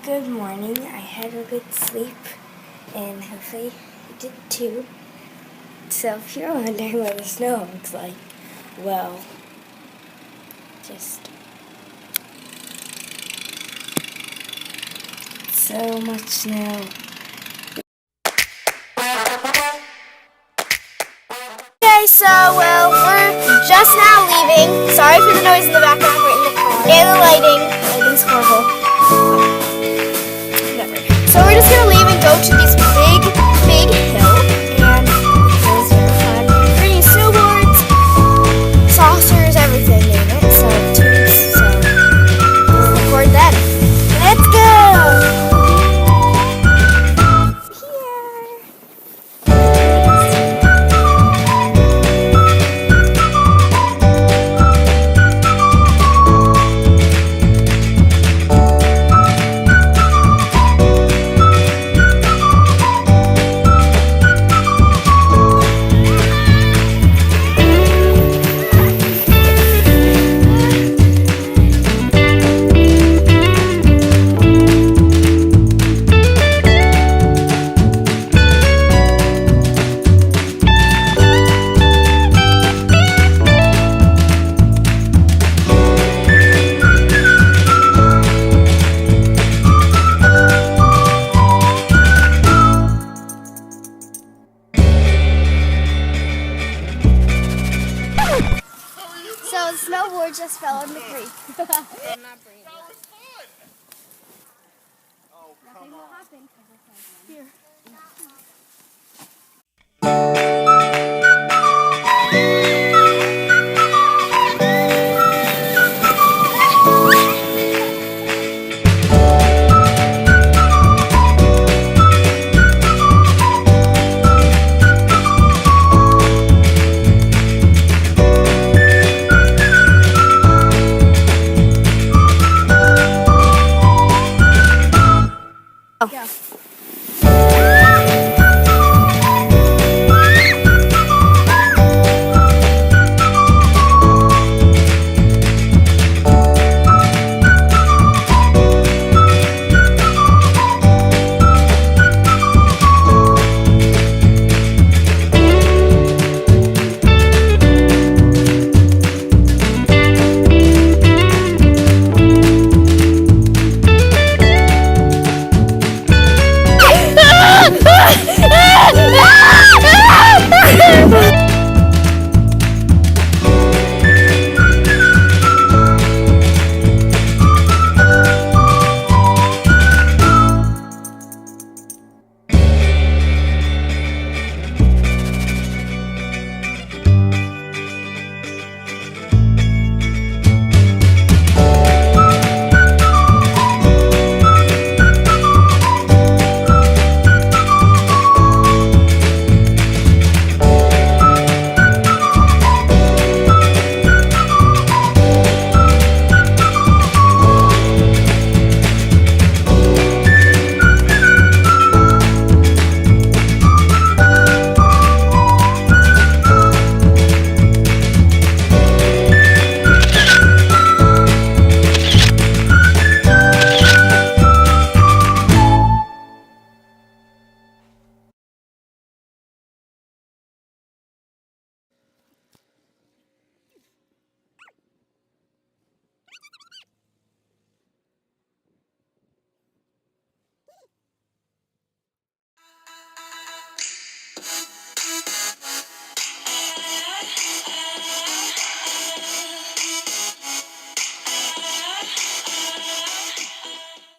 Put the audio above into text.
Good morning. I had a good sleep, and hopefully you did too. So if you're wondering what the snow looks like, well, just so much snow. Okay, so, we're just now leaving. Sorry for the noise in the background. We're in the car. And the lighting. Lighting's horrible. Whatever. So we're just gonna leave and go to this big hill. And it was very fun. Bringing snowboards, saucers, everything in it. So, we'll record that. Let's go! So the snowboard just fell in the creek. I'm not bringing it. That was fun! Oh, come on. Happen here.